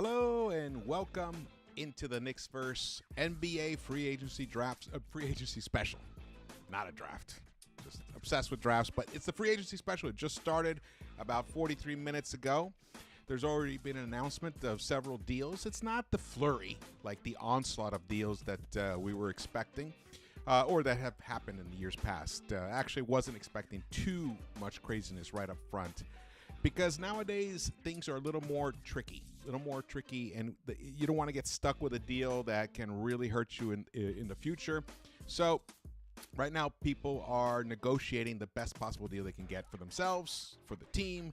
Hello and welcome into the Knicks-Verse NBA Free Agency Free Agency Special. Not a draft. Just obsessed with drafts, but it's the Free Agency Special. It just started about 43 minutes ago. There's already been an announcement of several deals. It's not the flurry, like the onslaught of deals that we were expecting, or that have happened in the years past. Actually wasn't expecting too much craziness right up front, because nowadays things are a little more tricky, and you don't want to get stuck with a deal that can really hurt you in the future. So right now people are negotiating the best possible deal they can get for themselves, for the team,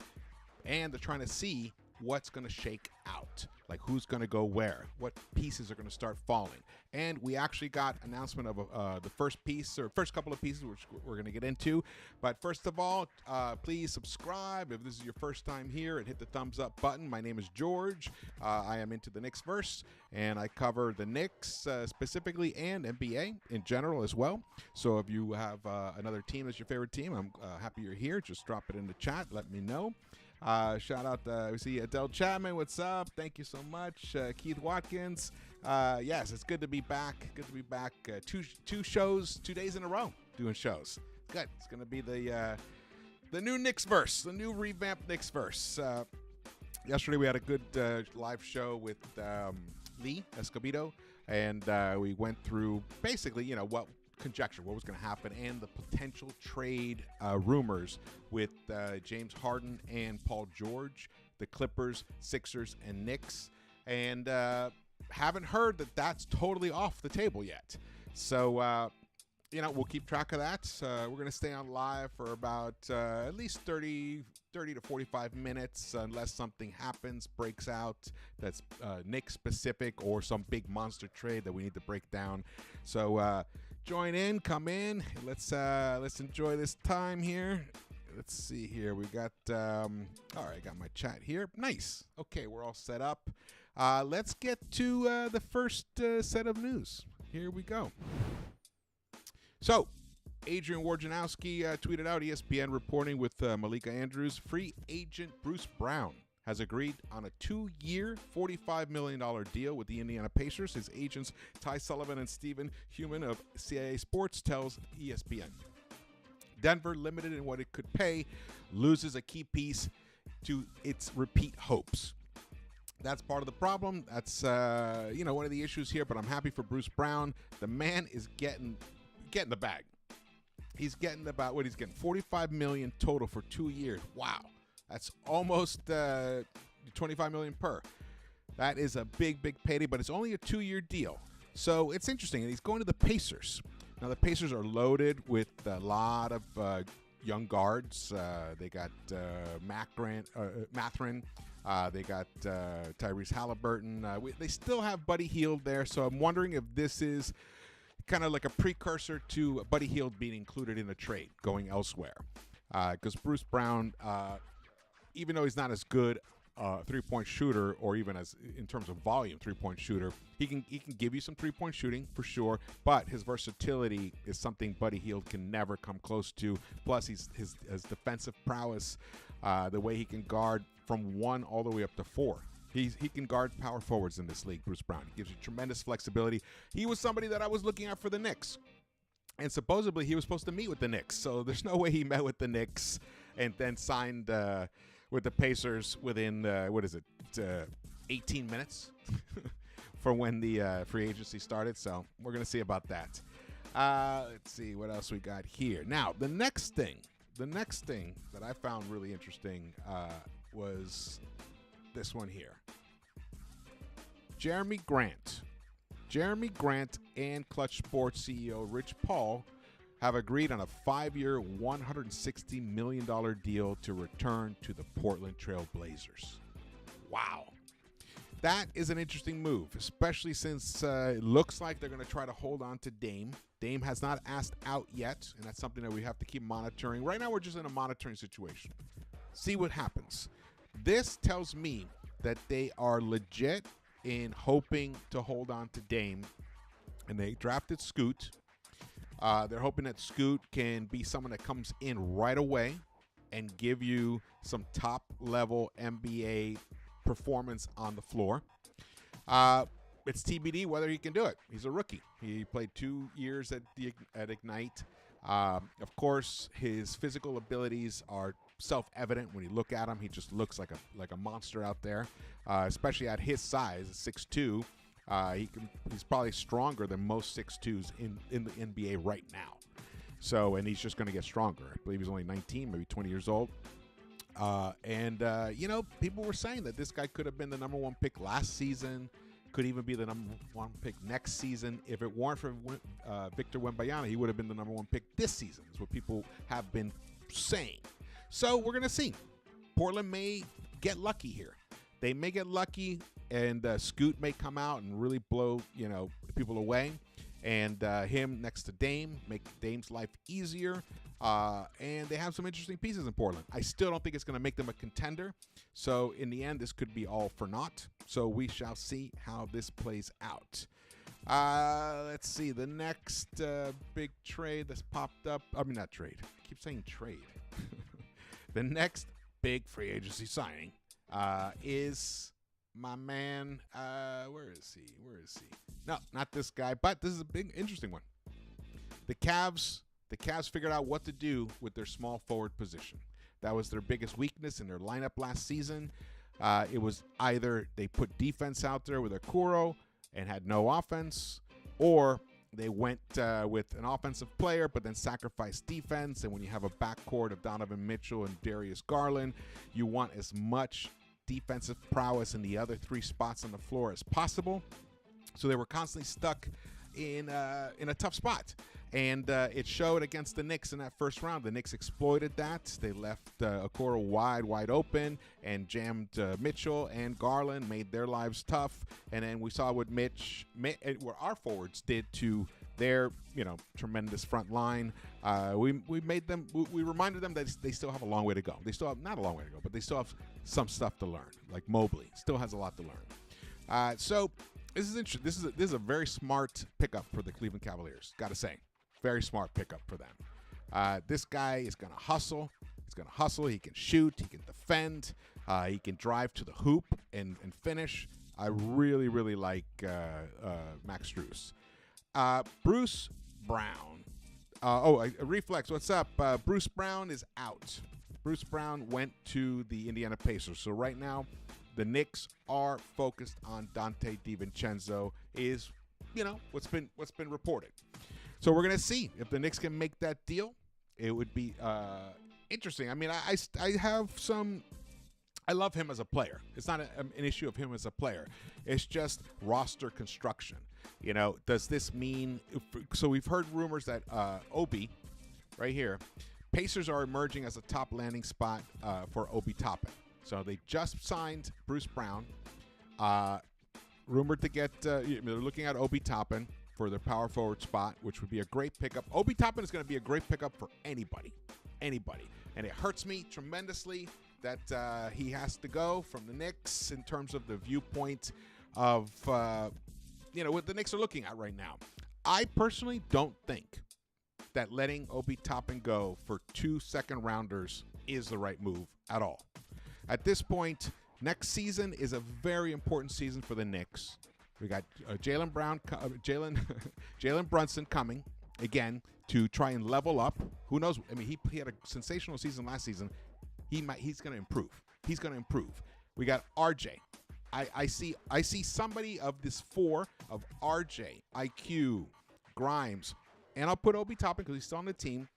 and they're trying to see what's going to shake out, like who's going to go where, what pieces are going to start falling. And we actually got announcement of the first piece, or first couple of pieces, which we're going to get into. But first of all, please subscribe if this is your first time here, and hit the thumbs up button. My name is George. I am into the Knicks-Verse, and I cover the Knicks specifically, and NBA in general as well. So if you have another team that's your favorite team, I'm happy you're here. Just drop it in the chat. Let me know. Shout out, we see Adele Chapman. What's up? Thank you so much. Keith Watkins. Yes, it's good to be back. Good to be back. Two shows, 2 days in a row doing shows. Good. It's going to be the new Knicks-Verse, the new revamped Knicks-Verse. Yesterday we had a good live show with Lee Escobedo, and we went through basically, what was going to happen, and the potential trade rumors with James Harden and Paul George, the Clippers, Sixers, and Knicks. And haven't heard that that's totally off the table yet. So, we'll keep track of that. We're going to stay on live for about at least 30 to 45 minutes, unless something happens, breaks out that's Knicks specific, or some big monster trade that we need to break down. So join in, come in. Let's enjoy this time here. Let's see here. We got all right. Got my chat here. Nice. Okay, we're all set up. Let's get to the first set of news. Here we go. So, Adrian Wojnarowski tweeted out, ESPN reporting with Malika Andrews, free agent Bruce Brown has agreed on a 2-year, $45 million deal with the Indiana Pacers. His agents, Ty Sullivan and Stephen Human of CIA Sports, tells ESPN. Denver, limited in what it could pay, loses a key piece to its repeat hopes. That's part of the problem. That's one of the issues here, but I'm happy for Bruce Brown. The man is getting the bag. He's getting about what he's getting, $45 million total for 2 years. Wow. That's almost $25 million per. That is a big payday, but it's only a 2-year deal. So it's interesting. And he's going to the Pacers. Now, the Pacers are loaded with a lot of young guards. They got Mathurin. They got Tyrese Halliburton. They still have Buddy Hield there. So I'm wondering if this is kind of like a precursor to Buddy Hield being included in a trade going elsewhere. Because Bruce Brown, even though he's not as good three-point shooter, or even as in terms of volume three-point shooter, he can give you some three-point shooting for sure, but his versatility is something Buddy Hield can never come close to. Plus, his defensive prowess, the way he can guard from 1 all the way up to 4. He can guard power forwards in this league, Bruce Brown. He gives you tremendous flexibility. He was somebody that I was looking at for the Knicks. And supposedly he was supposed to meet with the Knicks. So there's no way he met with the Knicks and then signed with the Pacers within, 18 minutes from when the free agency started. So we're going to see about that. Let's see what else we got here. Now, the next thing that I found really interesting was this one here. Jeremy Grant and Clutch Sports CEO Rich Paul have agreed on a 5-year, $160 million deal to return to the Portland Trail Blazers. Wow. That is an interesting move, especially since it looks like they're going to try to hold on to Dame. Dame has not asked out yet, and that's something that we have to keep monitoring. Right now, we're just in a monitoring situation. See what happens. This tells me that they are legit in hoping to hold on to Dame, and they drafted Scoot. They're hoping that Scoot can be someone that comes in right away and give you some top-level NBA performance on the floor. It's TBD whether he can do it. He's a rookie. He played 2 years at Ignite. Of course, his physical abilities are self-evident when you look at him. He just looks like a monster out there, especially at his size, 6'2". He's probably stronger than most 6'2s in the NBA right now. So, and he's just going to get stronger. I believe he's only 19, maybe 20 years old. People were saying that this guy could have been the number 1 pick last season, could even be the number 1 pick next season. If it weren't for Victor Wembanyama, he would have been the number 1 pick this season, is what people have been saying. So we're going to see. Portland may get lucky here. They may get lucky, and Scoot may come out and really blow, people away. And him next to Dame, make Dame's life easier. And they have some interesting pieces in Portland. I still don't think it's going to make them a contender. So in the end, this could be all for naught. So we shall see how this plays out. Let's see. The next big trade that's popped up. I mean, not trade. I keep saying trade. The next big free agency signing is my man. Where is he? No, not this guy, but this is a big, interesting one. The Cavs figured out what to do with their small forward position. That was their biggest weakness in their lineup last season. It was either they put defense out there with Okoro and had no offense, or they went with an offensive player but then sacrificed defense. And when you have a backcourt of Donovan Mitchell and Darius Garland, you want as much defensive prowess in the other 3 spots on the floor as possible. So they were constantly stuck in a tough spot. And it showed against the Knicks in that first round. The Knicks exploited that. They left Okoro wide open and jammed Mitchell and Garland, made their lives tough. And then we saw what what our forwards did to their tremendous front line. We reminded them that they still have a long way to go. They still have, not a long way to go, but they still have some stuff to learn. Like Mobley still has a lot to learn. So this is interesting. This is a very smart pickup for the Cleveland Cavaliers. Got to say. Very smart pickup for them. This guy is going to hustle. He's going to hustle. He can shoot. He can defend. He can drive to the hoop and finish. I really, really like Max Strus. Bruce Brown. Reflex, what's up? Bruce Brown is out. Bruce Brown went to the Indiana Pacers. So right now, the Knicks are focused on Donte Divincenzo, is what's been reported. So we're going to see if the Knicks can make that deal. It would be interesting. I mean, I love him as a player. It's not an issue of him as a player. It's just roster construction. Does this mean – so we've heard rumors that Obi, right here, Pacers are emerging as a top landing spot for Obi Toppin. So they just signed Bruce Brown. Rumored to get they're looking at Obi Toppin for their power forward spot, which would be a great pickup. Obi Toppin is going to be a great pickup for anybody. And it hurts me tremendously that he has to go from the Knicks in terms of the viewpoint of, what the Knicks are looking at right now. I personally don't think that letting Obi Toppin go for 2 second-rounders is the right move at all. At this point, next season is a very important season for the Knicks. We got Jalen Brunson coming again to try and level up. Who knows? I mean, he had a sensational season last season. He's going to improve. He's going to improve. We got RJ. I see somebody of this 4 of RJ, IQ, Grimes, and I'll put Obi Toppin because he's still on the team.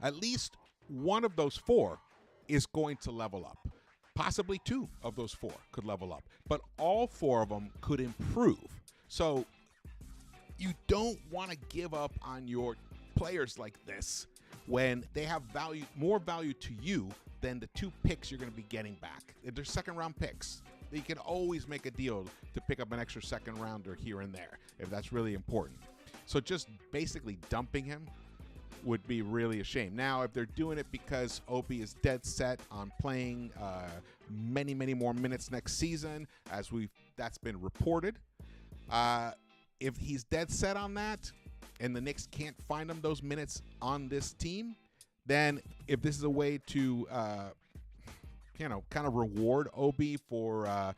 At least one of those 4 is going to level up. Possibly 2 of those 4 could level up, but all 4 of them could improve. So you don't want to give up on your players like this when they have more value to you than the 2 picks you're going to be getting back. If they're second-round picks, you can always make a deal to pick up an extra second-rounder here and there if that's really important. So just basically dumping him would be really a shame. Now, if they're doing it because Obi is dead set on playing many, many more minutes next season, that's been reported. If he's dead set on that and the Knicks can't find him those minutes on this team, then if this is a way to, kind of reward Obi for,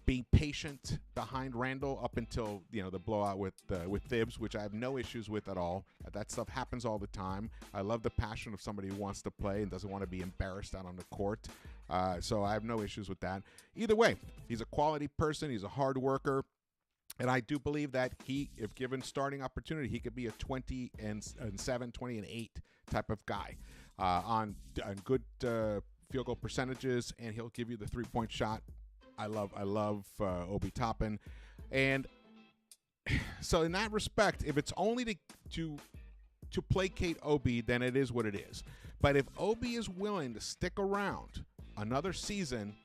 being patient behind Randall up until, the blowout with Thibs, which I have no issues with at all. That stuff happens all the time. I love the passion of somebody who wants to play and doesn't want to be embarrassed out on the court. So I have no issues with that. Either way, he's a quality person. He's a hard worker. And I do believe that if given starting opportunity, he could be a 20-7, 20-8 type of guy on good field goal percentages, and he'll give you the 3-point shot. I love Obi Toppin. And so in that respect, if it's only to placate Obi, then it is what it is. But if Obi is willing to stick around another season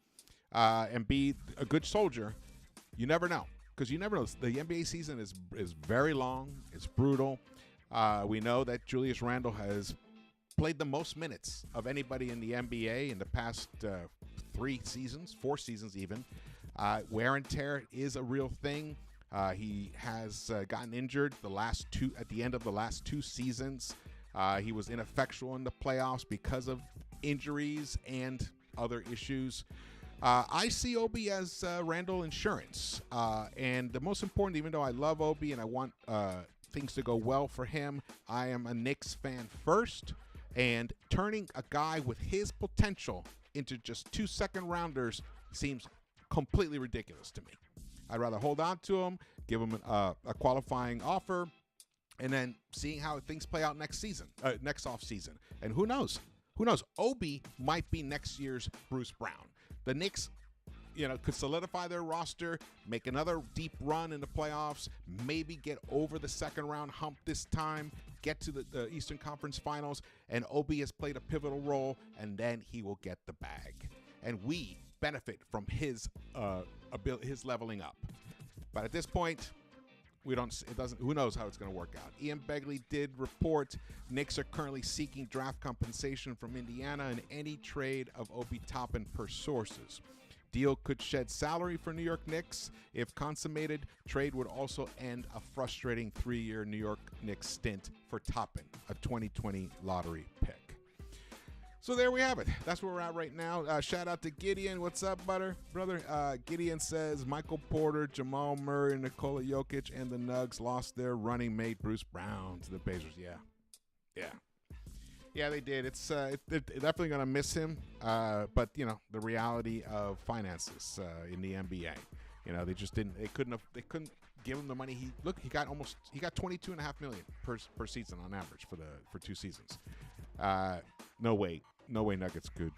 and be a good soldier, you never know. Because you never know. The NBA season is very long. It's brutal. We know that Julius Randle has played the most minutes of anybody in the NBA in the past 4 seasons even. Wear and tear is a real thing. He has gotten injured at the end of the last 2 seasons. He was ineffectual in the playoffs because of injuries and other issues. I see Obi as Randall insurance. And the most important, even though I love Obi and I want things to go well for him, I am a Knicks fan first. And turning a guy with his potential into just 2 second-rounders seems completely ridiculous to me. I'd rather hold on to him, give him a qualifying offer, and then seeing how things play out next offseason. And who knows? Obi might be next year's Bruce Brown. The Knicks, could solidify their roster, make another deep run in the playoffs, maybe get over the second-round hump this time, get to the Eastern Conference Finals, and Obi has played a pivotal role, and then he will get the bag. And we benefit from his leveling up. But at this point, who knows how it's going to work out. Ian Begley did report Knicks are currently seeking draft compensation from Indiana in any trade of Obi Toppin per sources. Deal could shed salary for New York Knicks. If consummated, trade would also end a frustrating 3-year New York Knicks stint for Toppin, a 2020 lottery pick. So there we have it. That's where we're at right now. Shout out to Gideon. What's up, brother? Gideon says Michael Porter, Jamal Murray, Nikola Jokic, and the Nugs lost their running mate Bruce Brown to the Pacers. Yeah, they did. They're definitely going to miss him. But the reality of finances in the NBA. They just didn't. They couldn't give him the money. He got $22.5 million per season on average for 2 seasons. No way Nuggets could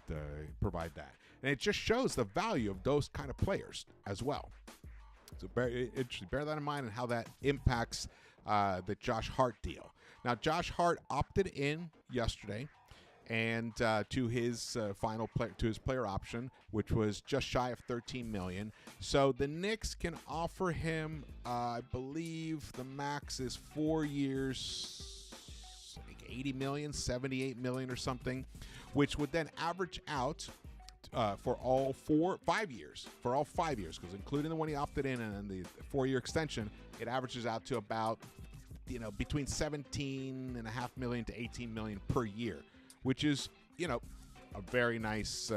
provide that. And it just shows the value of those kind of players as well. So bear that in mind and how that impacts the Josh Hart deal. Now, Josh Hart opted in yesterday and to his player option, which was just shy of $13 million. So the Knicks can offer him, I believe the max is 4 years, $80 million, $78 million or something, which would then average out for all 5 years, because including the one he opted in and then the 4-year extension, it averages out to about between $17.5 million to $18 million per year, which is a very nice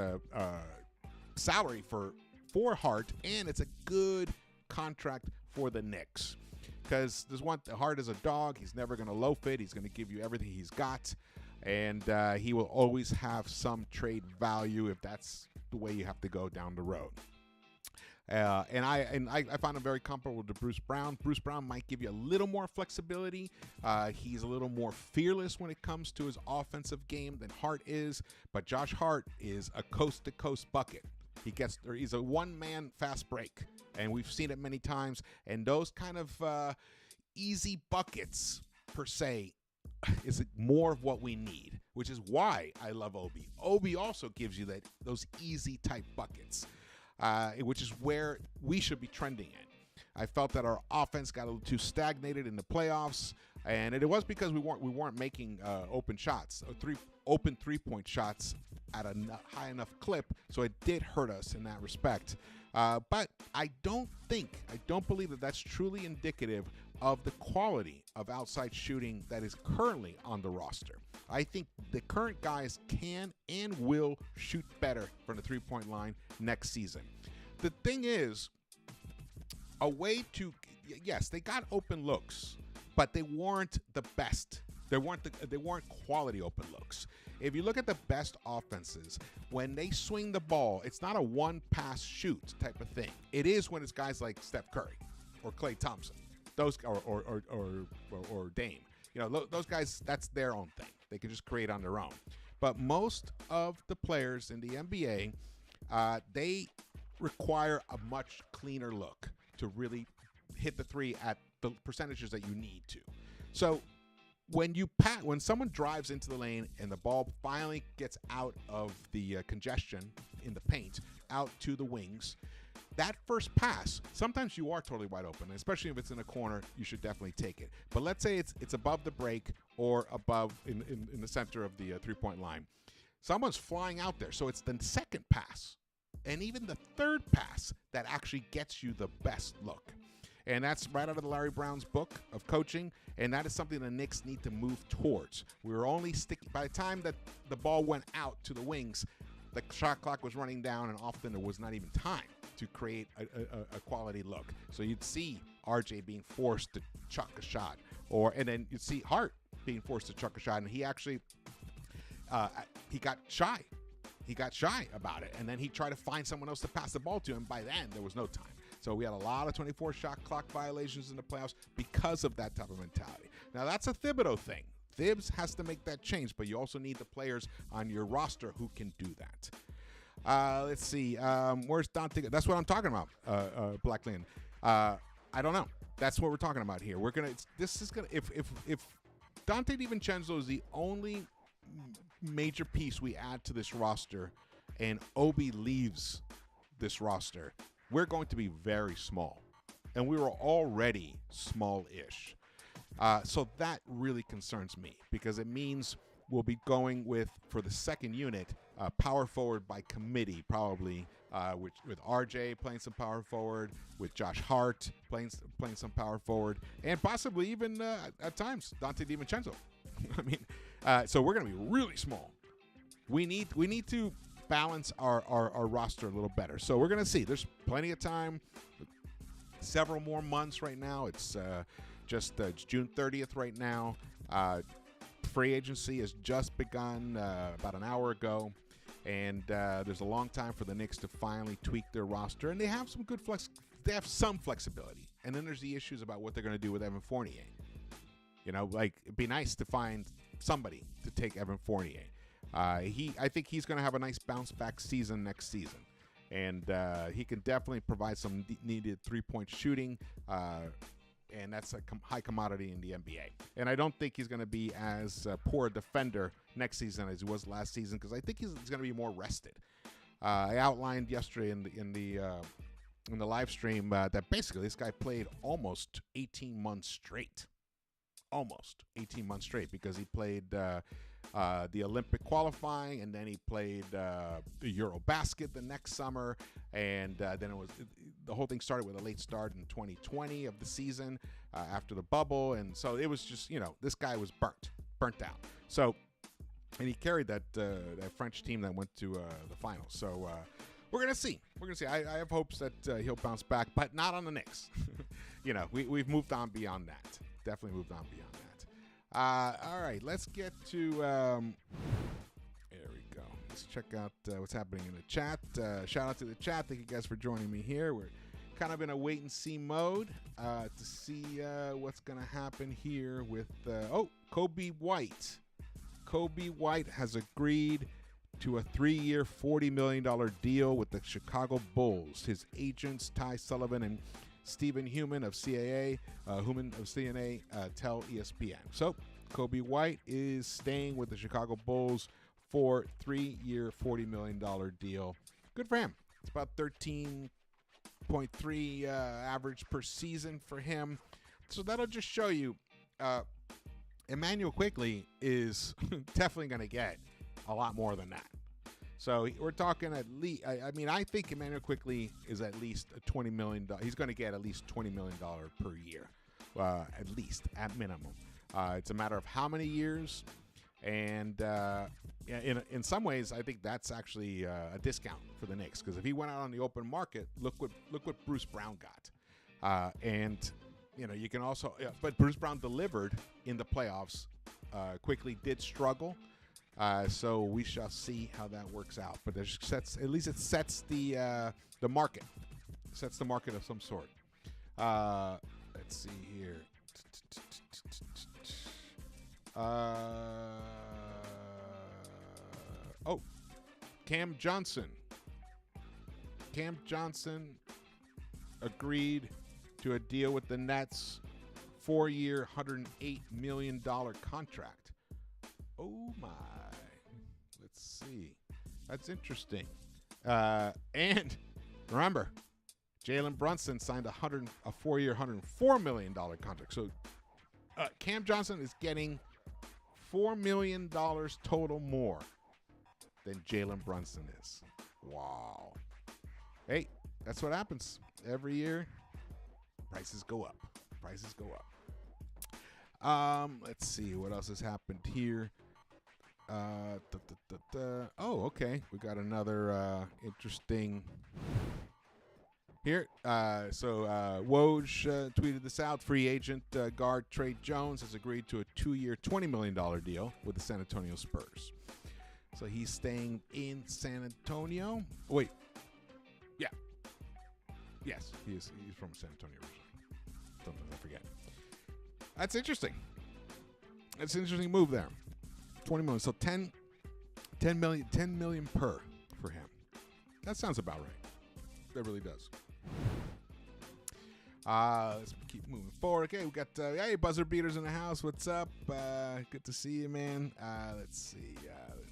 salary for Hart, and it's a good contract for the Knicks. Because Hart is a dog. He's never going to loaf it. He's going to give you everything he's got. And he will always have some trade value if that's the way you have to go down the road. And I found him very comparable to Bruce Brown. Bruce Brown might give you a little more flexibility. He's a little more fearless when it comes to his offensive game than Hart is. But Josh Hart is a coast-to-coast bucket. He's a one-man fast break, and we've seen it many times. And those kind of easy buckets, per se, is more of what we need, which is why I love Obi. Obi also gives you those easy type buckets, which is where we should be trending in. I felt that our offense got a little too stagnated in the playoffs, and it was because we weren't making open shots, open 3-point shots at a high enough clip, so it did hurt us in that respect. But I don't believe that that's truly indicative of the quality of outside shooting that is currently on the roster. I think the current guys can and will shoot better from the 3-point line next season. the thing is, a way to, yes, they got open looks, but they weren't the best. They weren't quality open looks. If you look at the best offenses, when they swing the ball, it's not a one-pass shoot type of thing. It is when it's guys like Steph Curry or Klay Thompson, those or Dame. You know, those guys, that's their own thing. They can just create on their own. But most of the players in the NBA, they require a much cleaner look to really hit the three at the percentages that you need to. So when someone drives into the lane and the ball finally gets out of the congestion in the paint, out to the wings, that first pass, sometimes you are totally wide open, especially if it's in a corner, you should definitely take it. But let's say it's above the break or above in the center of the three-point line. Someone's flying out there, so it's the second pass and even the third pass that actually gets you the best look. And that's right out of the Larry Brown's book of coaching, and that is something the Knicks need to move towards. We were only sticking, by the time that the ball went out to the wings, the shot clock was running down, and often there was not even time to create a quality look. So you'd see RJ being forced to chuck a shot, and then you'd see Hart being forced to chuck a shot, and he actually he got shy. He got shy about it, and then he tried to find someone else to pass the ball to, and by then there was no time. So we had a lot of 24 shot clock violations in the playoffs because of that type of mentality. Now that's a Thibodeau thing. Thibs has to make that change, but you also need the players on your roster who can do that. Let's see. Where's Donte? That's what I'm talking about, Blackland. I don't know. That's what we're talking about here. If Donte Divincenzo is the only major piece we add to this roster and Obi leaves this roster, we're going to be very small. And we were already small-ish. So that really concerns me because it means we'll be going with, for the second unit, power forward by committee, probably, with RJ playing some power forward, with Josh Hart playing some power forward, and possibly even, at times, Donte Divincenzo. I mean, so we're going to be really small. We need to balance our roster a little better. So we're going to see. There's plenty of time. Several more months right now. It's just June 30th right now. Free agency has just begun about an hour ago. And there's a long time for the Knicks to finally tweak their roster. And they have some good they have some flexibility. And then there's the issues about what they're going to do with Evan Fournier. You know, like, it'd be nice to find somebody to take Evan Fournier. I think he's going to have a nice bounce-back season next season. And he can definitely provide some needed three-point shooting. And that's a high commodity in the NBA. And I don't think he's going to be as poor a defender next season as he was last season because I think he's going to be more rested. I outlined yesterday in the live stream that basically this guy played almost 18 months straight. Almost 18 months straight because he played the Olympic qualifying, and then he played the Eurobasket the next summer, and then the whole thing started with a late start in 2020 of the season after the bubble, and so it was just, you know, this guy was burnt out. So, and he carried that French team that went to the finals. So we're gonna see. I have hopes that he'll bounce back, but not on the Knicks. You know, we've moved on beyond that. Definitely moved on beyond that. All right, let's get to. There we go. Let's check out what's happening in the chat. Shout out to the chat. Thank you guys for joining me here. We're kind of in a wait and see mode to see what's going to happen here with. Kobe White. Kobe White has agreed to a 3-year, $40 million deal with the Chicago Bulls. His agents, Ty Sullivan and Stephen Human of CNA tell ESPN. So Kobe White is staying with the Chicago Bulls for 3-year, $40 million deal. Good for him. It's about 13.3 average per season for him. So that'll just show you Emmanuel Quickley is definitely going to get a lot more than that. So we're talking at least, I think Emmanuel Quickley is at least a $20 million. He's going to get at least $20 million per year, at minimum. It's a matter of how many years. And in some ways, I think that's actually a discount for the Knicks, because if he went out on the open market, look what Bruce Brown got, and you can also, but Bruce Brown delivered in the playoffs. Quickly did struggle, so we shall see how that works out. But it sets the market, sets the market of some sort. Let's see here. Cam Johnson. Cam Johnson agreed to a deal with the Nets, 4-year, $108 million contract. Oh my! Let's see. That's interesting. And remember, Jalen Brunson signed a 4-year, $104 million contract. So Cam Johnson is getting $4 million total more than Jalen Brunson is. Wow. Hey, that's what happens every year. Prices go up. Prices go up. Let's see what else has happened here. Oh, okay. We got another interesting here. So Woj tweeted this out. Free agent guard Trey Jones has agreed to a 2-year, $20 million deal with the San Antonio Spurs. So he's staying in San Antonio. Wait. Yeah. Yes, he's from San Antonio originally. Sometimes I forget. That's interesting. That's an interesting move there. 20 million. So 10 million per for him. That sounds about right. That really does. Let's keep moving forward. Okay, we got hey, buzzer beaters in the house. What's up? Good to see you, man. Let's see.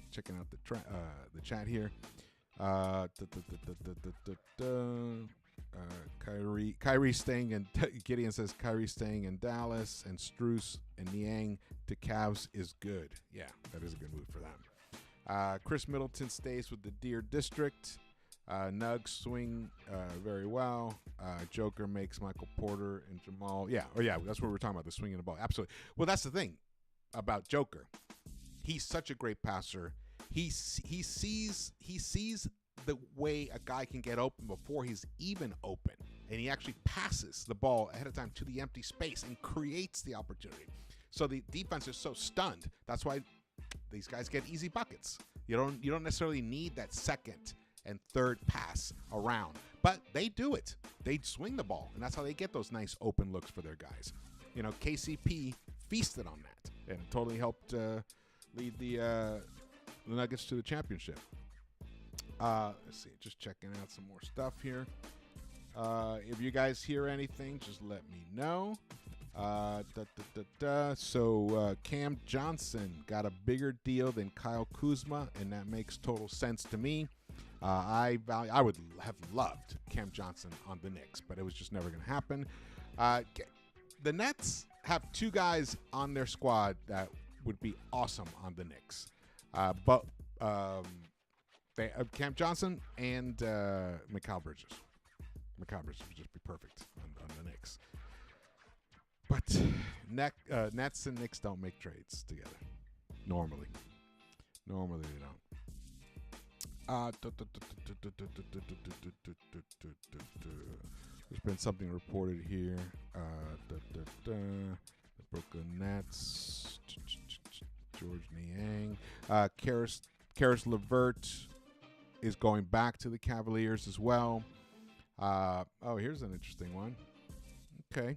Checking out the chat here. Kyrie staying in. Gideon says Kyrie staying in Dallas, and Strus and Niang to Cavs is good. Yeah, that is a good move for them. Chris Middleton stays with the Deer District. Nugs swing very well. Joker makes Michael Porter and Jamal. Yeah, that's what we're talking about, the swinging the ball. Absolutely. Well, that's the thing about Joker. He's such a great passer. He sees the way a guy can get open before he's even open, and he actually passes the ball ahead of time to the empty space and creates the opportunity. So the defense is so stunned. That's why these guys get easy buckets. You don't necessarily need that second and third pass around, but they do it. They swing the ball, and that's how they get those nice open looks for their guys. KCP feasted on that and totally helped lead the Nuggets to the championship. Let's see, just checking out some more stuff here. If you guys hear anything, just let me know. So Cam Johnson got a bigger deal than Kyle Kuzma, and that makes total sense to me. I would have loved Cam Johnson on the Knicks, but it was just never going to happen. The Nets have two guys on their squad that would be awesome on the Knicks, but they have Cam Johnson and Mikal Bridges. Mikal Bridges would just be perfect on the Knicks. But Nets and Knicks don't make trades together. Normally they don't. There's been something reported here. The Brooklyn Nets. George Niang. Karis LeVert is going back to the Cavaliers as well. Here's an interesting one. Okay.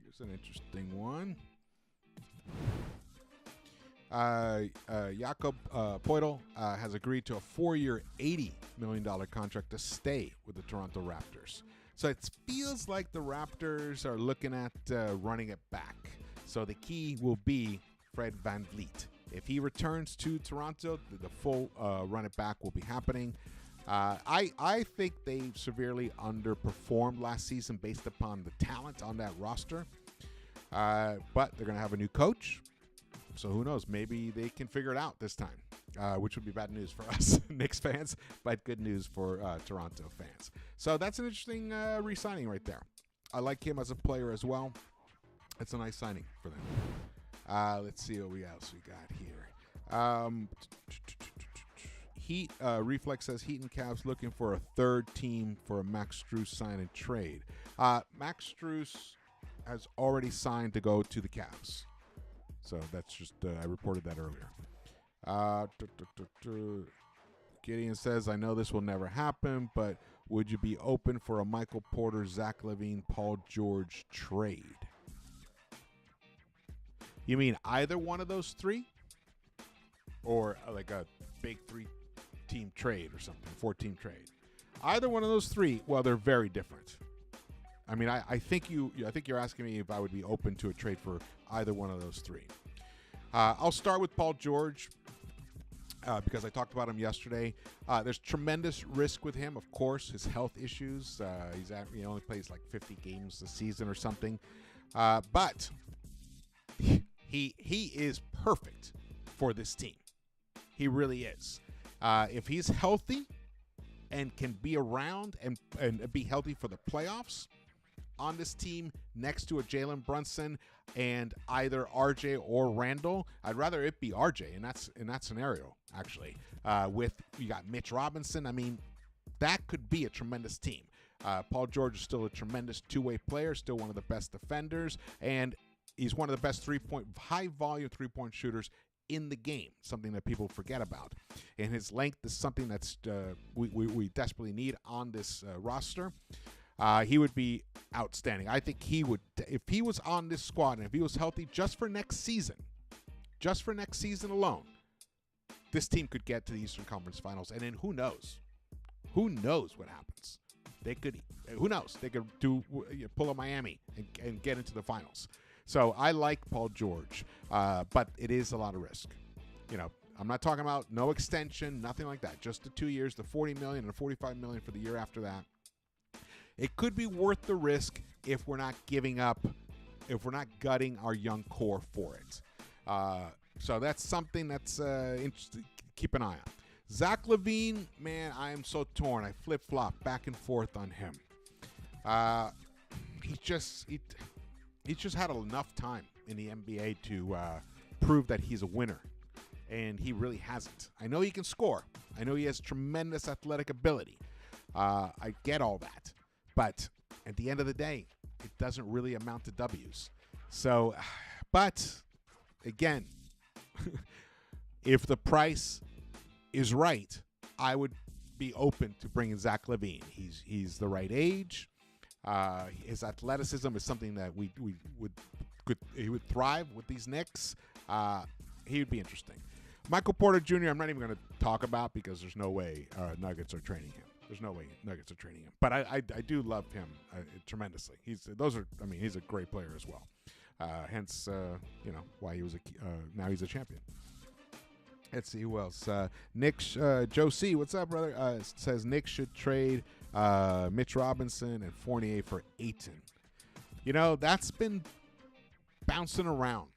Here's an interesting one. Jakob Poeltl has agreed to a 4-year, $80 million contract to stay with the Toronto Raptors. So it feels like the Raptors are looking at running it back. So the key will be Fred VanVleet. If he returns to Toronto, the full run it back will be happening. I think they severely underperformed last season based upon the talent on that roster. But they're going to have a new coach. So who knows? Maybe they can figure it out this time, which would be bad news for us Knicks fans, but good news for Toronto fans. So that's an interesting re-signing right there. I like him as a player as well. It's a nice signing for them. Let's see what else we got here. Heat, Reflex says Heat and Cavs looking for a third team for a Max Strus sign and trade. Max Strus has already signed to go to the Cavs. So that's just, I reported that earlier. Gideon says, I know this will never happen, but would you be open for a Michael Porter, Zach LaVine, Paul George trade? You mean either one of those three? Or like a big 3-team trade or something, 4-team trade? Either one of those three, well, they're very different. I mean, I think you're asking me if I would be open to a trade for either one of those three. I'll start with Paul George because I talked about him yesterday. There's tremendous risk with him, of course, his health issues. He only plays like 50 games a season or something. But he is perfect for this team. He really is. If he's healthy and can be around and be healthy for the playoffs on this team next to a Jalen Brunson and either RJ or Randall, I'd rather it be RJ in that scenario, actually. With you got Mitch Robinson, I mean, that could be a tremendous team. Paul George is still a tremendous two-way player, still one of the best defenders, and he's one of the best high-volume three-point shooters in the game, something that people forget about. And his length is something that's we desperately need on this roster. He would be outstanding. I think he would, if he was on this squad and if he was healthy just for next season alone, this team could get to the Eastern Conference Finals. And then who knows? Who knows what happens? They could, who knows? They could pull a Miami and get into the finals. So I like Paul George, but it is a lot of risk. You know, I'm not talking about no extension, nothing like that. Just the 2 years, the $40 million and the $45 million for the year after that. It could be worth the risk if we're not gutting our young core for it. So that's something that's interesting. Keep an eye on. Zach LaVine, man, I am so torn. I flip-flop back and forth on him. He's just had enough time in the NBA to prove that he's a winner, and he really hasn't. I know he can score. I know he has tremendous athletic ability. I get all that. But at the end of the day, it doesn't really amount to W's. So, but again, if the price is right, I would be open to bringing Zach LaVine. He's the right age. His athleticism is something that he would thrive with these Knicks. He would be interesting. Michael Porter Jr. I'm not even going to talk about because there's no way Nuggets are trading him. There's no way Nuggets are trading him. But I do love him tremendously. He's a great player as well. Hence, why he was now he's a champion. Let's see who else. Knicks, Joe C. What's up, brother? Says Knicks should trade Mitch Robinson and Fournier for Ayton. You know, that's been bouncing around.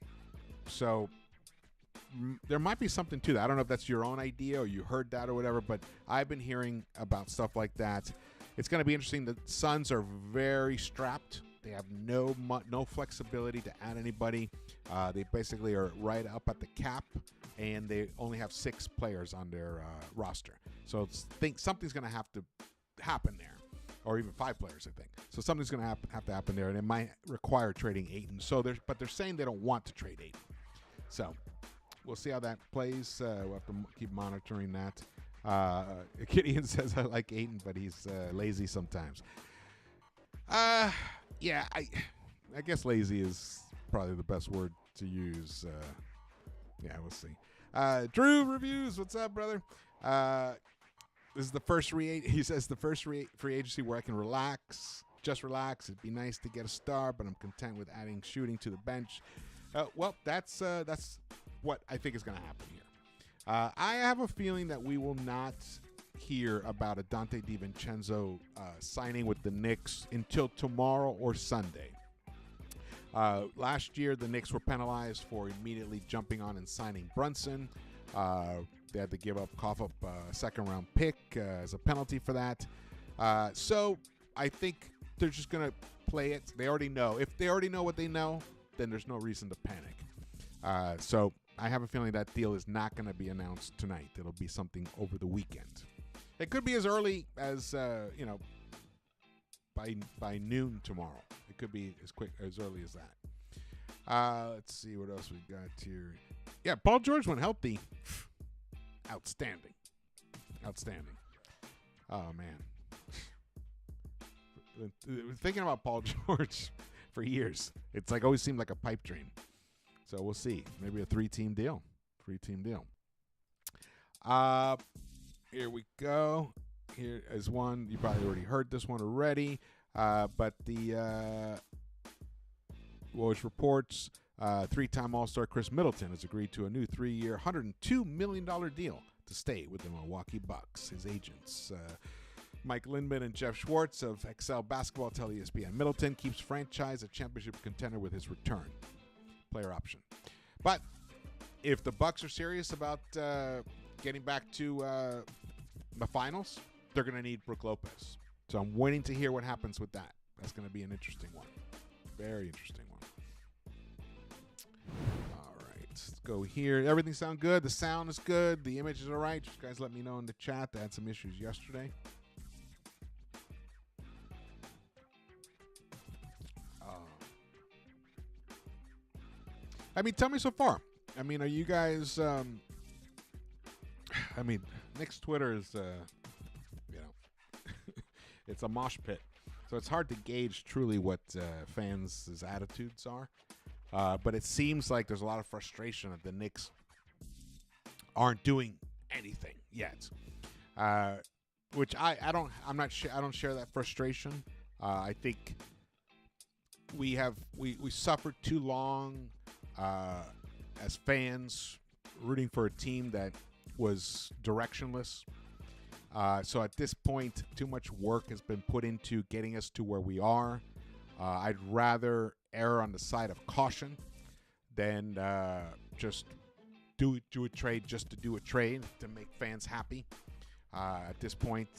So there might be something to that. I don't know if that's your own idea or you heard that or whatever, but I've been hearing about stuff like that. It's going to be interesting. The Suns are very strapped. They have no flexibility to add anybody. They basically are right up at the cap, and they only have 6 players on their roster. So something's going to have to happen there, or even 5 players, I think. So something's going to have to happen there, and it might require trading Ayton. But they're saying they don't want to trade Ayton. So we'll see how that plays. We'll have to keep monitoring that. Gideon says, I like Ayton, but he's lazy sometimes. Yeah, I guess lazy is probably the best word to use. Yeah, we'll see. Drew Reviews, what's up, brother? This is the first he says the first free agency where I can relax, just relax. It'd be nice to get a star, but I'm content with adding shooting to the bench. Well, that's what I think is going to happen here. I have a feeling that we will not hear about a Donte Divincenzo signing with the Knicks until tomorrow or Sunday. Last year, the Knicks were penalized for immediately jumping on and signing Brunson. They had to cough up a second-round pick as a penalty for that. So I think they're just going to play it. They already know. If they already know what they know, then there's no reason to panic. So I have a feeling that deal is not going to be announced tonight. It'll be something over the weekend. It could be as early as by noon tomorrow. It could be as early as that. Let's see what else we got here. Yeah, Paul George when healthy, outstanding. Oh man, thinking about Paul George for years. It's like always seemed like a pipe dream. So we'll see. Maybe a three-team deal. Here we go. Here is one. You probably already heard this one already. But the Woj reports three-time All-Star Chris Middleton has agreed to a new 3-year, $102 million deal to stay with the Milwaukee Bucks. His agents, Mike Lindman and Jeff Schwartz of Excel Basketball, tell ESPN Middleton keeps franchise a championship contender with his return. Player option. But if the Bucks are serious about getting back to the finals, they're going to need Brook Lopez. So I'm waiting to hear what happens with that. That's going to be an interesting one. Very interesting one. All right, let's go here. Everything sound good? The sound is good. The image is all right. Just guys let me know in the chat. They had some issues yesterday. Tell me so far. Are you guys? Knicks Twitter is, it's a mosh pit, so it's hard to gauge truly what fans' attitudes are. But it seems like there's a lot of frustration that the Knicks aren't doing anything yet, which I don't share that frustration. I think we suffered too long. As fans rooting for a team that was directionless. So at this point, too much work has been put into getting us to where we are. I'd rather err on the side of caution than just do a trade just to do a trade to make fans happy. At this point,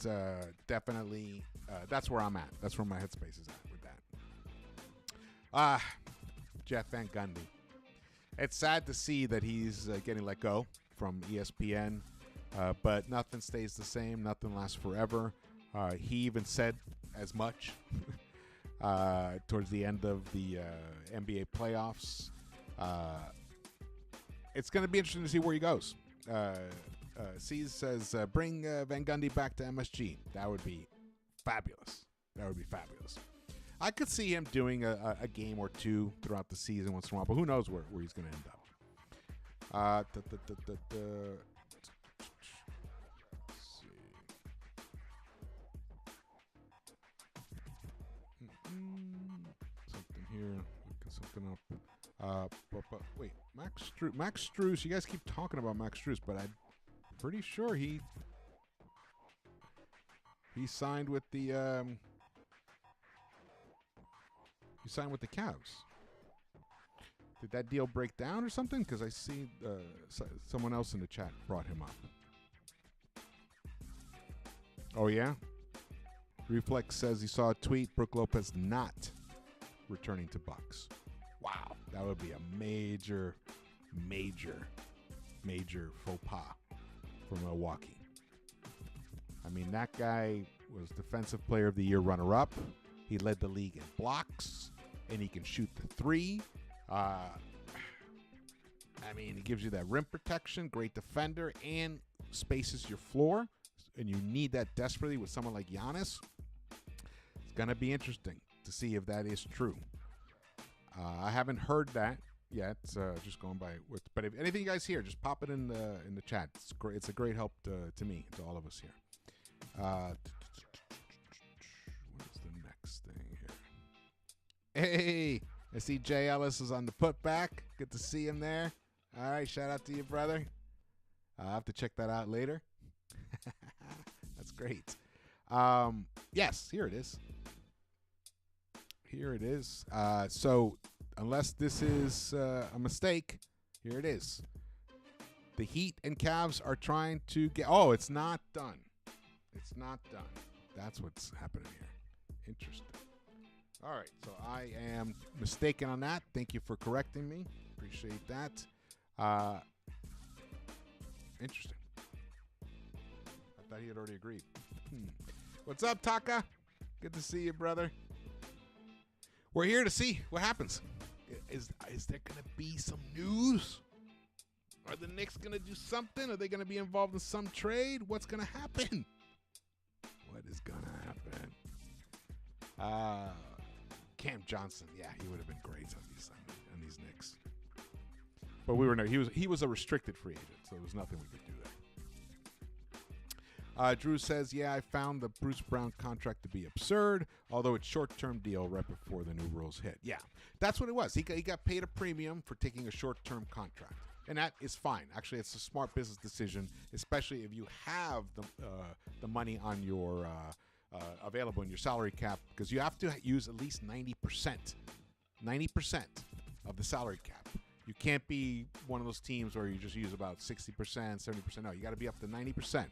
definitely, that's where I'm at. That's where my headspace is at with that. Jeff Van Gundy. It's sad to see that he's getting let go from ESPN, but nothing stays the same. Nothing lasts forever. He even said as much towards the end of the NBA playoffs. It's going to be interesting to see where he goes. C's says, bring Van Gundy back to MSG. That would be fabulous. I could see him doing a game or two throughout the season once in a while, but who knows where he's going to end up. Let's see. Something here. Looking something up. But wait, Max Strus. You guys keep talking about Max Strus, but I'm pretty sure he signed with the He signed with the Cavs. Did that deal break down or something? Because I see someone else in the chat brought him up. Oh, yeah? Reflex says he saw a tweet, Brook Lopez not returning to Bucks. Wow. That would be a major faux pas for Milwaukee. That guy was Defensive Player of the Year runner-up. He led the league in blocks, and he can shoot the three. He gives you that rim protection, great defender, and spaces your floor. And you need that desperately with someone like Giannis. It's going to be interesting to see if that is true. I haven't heard that yet, just going by with. But if anything you guys hear, just pop it in the chat. It's great. It's a great help to me, to all of us here. What is the next thing here? Hey, I see Jay Ellis is on the putback. Good to see him there. All right, shout out to you, brother. I'll have to check that out later. That's great. Yes, here it is. So unless this is a mistake, here it is. The Heat and Cavs are trying to get... Oh, it's not done. It's not done. That's what's happening here. Interesting. All right, so I am mistaken on that. Thank you for correcting me. Appreciate that. Interesting. I thought he had already agreed. What's up, Taka? Good to see you, brother. We're here to see what happens. Is there going to be some news? Are the Knicks going to do something? Are they going to be involved in some trade? What's going to happen? What is going to happen? Cam Johnson, yeah, he would have been great on these Knicks. But he was a restricted free agent, so there was nothing we could do there. Drew says, yeah, I found the Bruce Brown contract to be absurd, although it's short-term deal right before the new rules hit. Yeah, that's what it was. He got paid a premium for taking a short-term contract. And that is fine. Actually, it's a smart business decision, especially if you have the money on your available in your salary cap, because you have to use at least 90% of the salary cap. You can't be one of those teams where you just use about 60%, 70%. No, you got to be up to 90%.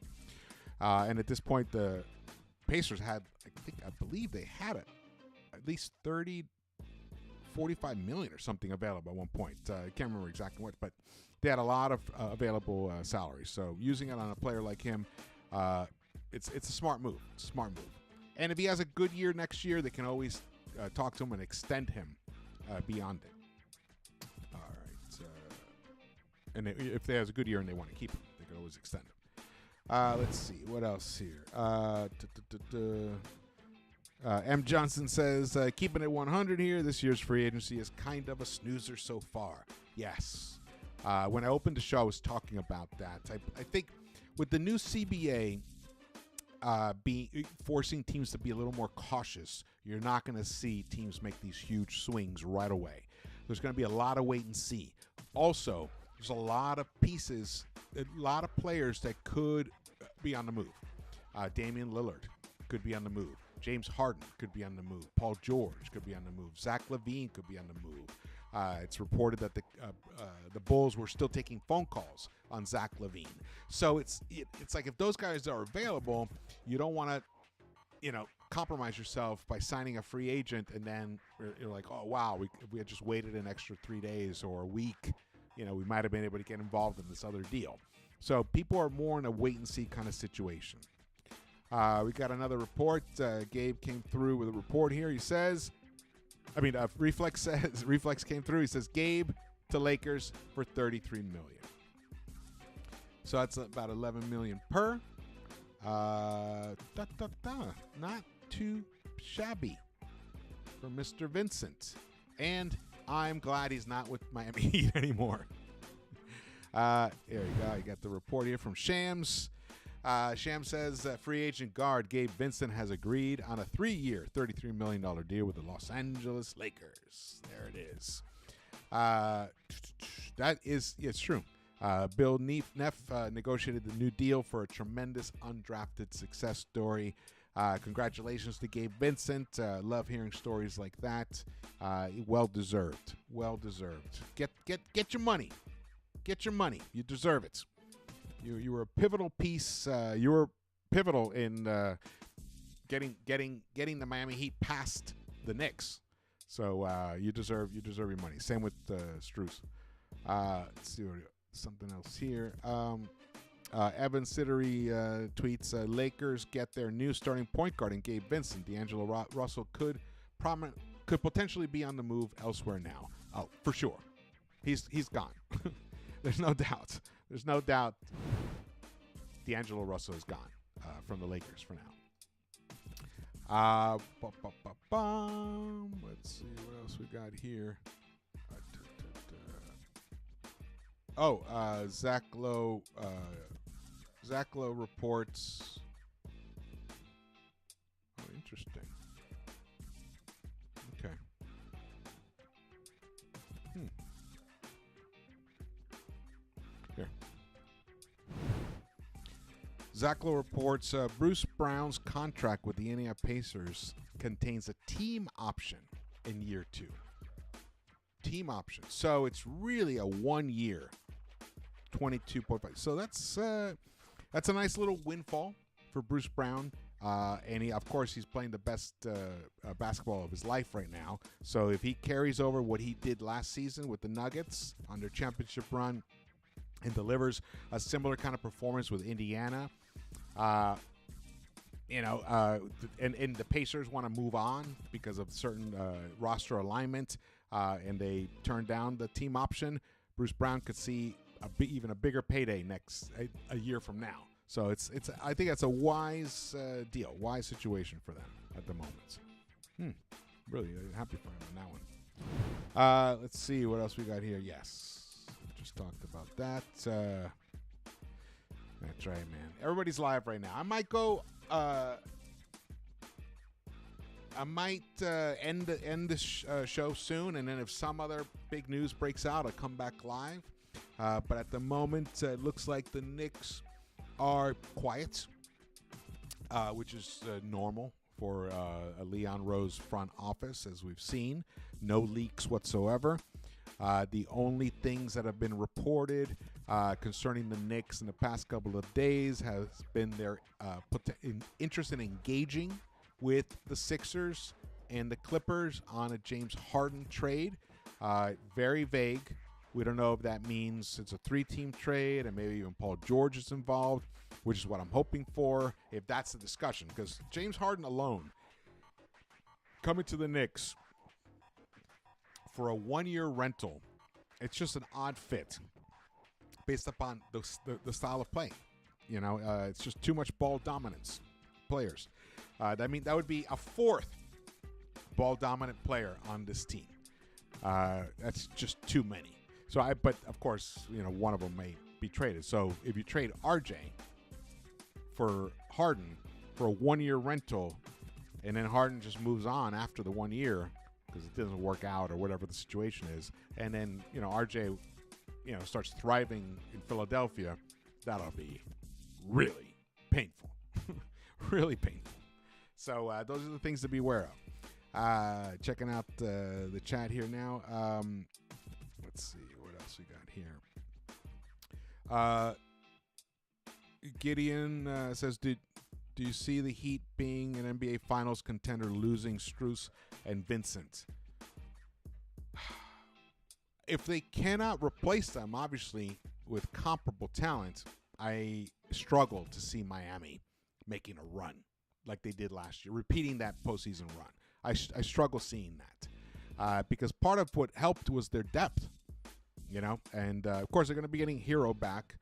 And at this point, the Pacers had, I believe they had at least 45 million or something available at one point. I can't remember exactly what, but they had a lot of available salaries. So using it on a player like him, it's a smart move. It's a smart move. And if he has a good year next year, they can always talk to him and extend him beyond it. All right. And if they has a good year and they want to keep him, they can always extend him. Let's see. What else here? M. Johnson says, keeping it 100 here, this year's free agency is kind of a snoozer so far. Yes. When I opened the show, I was talking about that. I think with the new CBA forcing teams to be a little more cautious, you're not going to see teams make these huge swings right away. There's going to be a lot of wait and see. Also, there's a lot of pieces, a lot of players that could be on the move. Damian Lillard could be on the move. James Harden could be on the move. Paul George could be on the move. Zach LaVine could be on the move. It's reported that the Bulls were still taking phone calls on Zach LaVine. So it's like if those guys are available, you don't want to, compromise yourself by signing a free agent and then you're like, oh wow, if we had just waited an extra 3 days or a week, we might have been able to get involved in this other deal. So people are more in a wait and see kind of situation. We got another report. Gabe came through with a report here. He says, Reflex came through. He says, Gabe to Lakers for $33 million. So that's about $11 million per. Not too shabby for Mr. Vincent. And I'm glad he's not with Miami Heat anymore. There you go. You got the report here from Shams. Shams says free agent guard Gabe Vincent has agreed on a 3-year, $33 million deal with the Los Angeles Lakers. There it is. It's true. Bill Neff negotiated the new deal for a tremendous undrafted success story. Congratulations to Gabe Vincent. Love hearing stories like that. Well deserved. Well deserved. Get your money. Get your money. You deserve it. You were a pivotal piece. You were pivotal in getting the Miami Heat past the Knicks. So you deserve your money. Same with Strus. Let's see something else here. Evan Sittery tweets: Lakers get their new starting point guard in Gabe Vincent. D'Angelo Russell could potentially be on the move elsewhere now. Oh, for sure, he's gone. There's no doubt. There's no doubt D'Angelo Russell is gone from the Lakers for now. Let's see what else we got here. Zach Lowe reports. Oh, interesting. Okay. Here. Zach Lowe reports Bruce Brown's contract with the Indiana Pacers contains a team option in year 2. Team option. So it's really a 1 year, 22.5. So that's a nice little windfall for Bruce Brown. And of course, he's playing the best basketball of his life right now. So if he carries over what he did last season with the Nuggets on their championship run and delivers a similar kind of performance with Indiana, and the Pacers want to move on because of certain roster alignment, and they turned down the team option, Bruce Brown could see even a bigger payday a year from now. So I think that's a wise deal, wise situation for them at the moment. Really happy for him on that one. Let's see what else we got here. Yes, just talked about that. That's right, man. Everybody's live right now. I might go. I might end this show soon, and then if some other big news breaks out, I'll come back live. But at the moment, it looks like the Knicks are quiet, which is normal for a Leon Rose front office, as we've seen. No leaks whatsoever. The only things that have been reported concerning the Knicks in the past couple of days has been their interest in engaging with the Sixers and the Clippers on a James Harden trade. Very vague. We don't know if that means it's a 3-team trade and maybe even Paul George is involved, which is what I'm hoping for, if that's the discussion. Because James Harden alone, coming to the Knicks for a 1-year rental, it's just an odd fit based upon the style of play. It's just too much ball dominance players. That would be a 4th ball dominant player on this team. That's just too many. But of course, one of them may be traded. So if you trade RJ for Harden for a 1-year rental, and then Harden just moves on after the 1 year because it doesn't work out or whatever the situation is, and then RJ starts thriving in Philadelphia, that'll be really painful. Really painful. So those are the things to be aware of. Checking out the chat here now. Let's see what else we got here. Gideon says, do you see the Heat being an NBA Finals contender, losing Strus and Vincent? If they cannot replace them, obviously, with comparable talent, I struggle to see Miami making a run like they did last year, repeating that postseason run. I struggle seeing that because part of what helped was their depth, and of course they're going to be getting Hero back,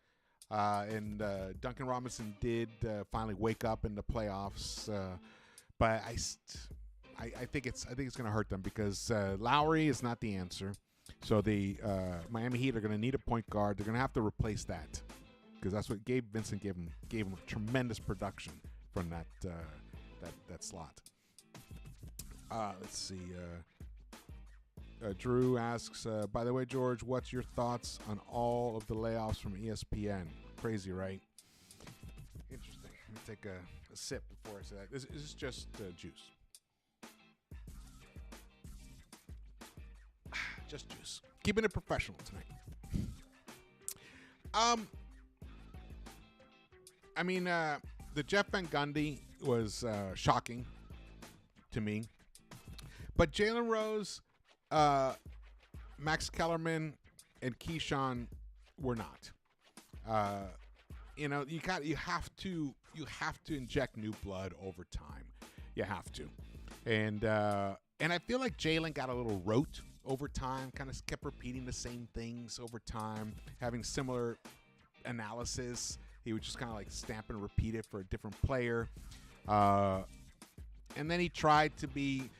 and Duncan Robinson did finally wake up in the playoffs, but I think it's going to hurt them because Lowry is not the answer. So the Miami Heat are going to need a point guard. They're going to have to replace that because that's what Gabe Vincent gave him tremendous production from that slot. Let's see. Drew asks, by the way, George, what's your thoughts on all of the layoffs from ESPN? Crazy, right? Interesting. Let me take a sip before I say that. This is just juice. Just juice. Keeping it professional tonight. The Jeff Van Gundy was shocking to me. But Jalen Rose, Max Kellerman, and Keyshawn were not. You have to inject new blood over time. You have to. And I feel like Jalen got a little rote over time, kind of kept repeating the same things over time, having similar analysis. He would just kind of like stamp and repeat it for a different player. And then he tried to be,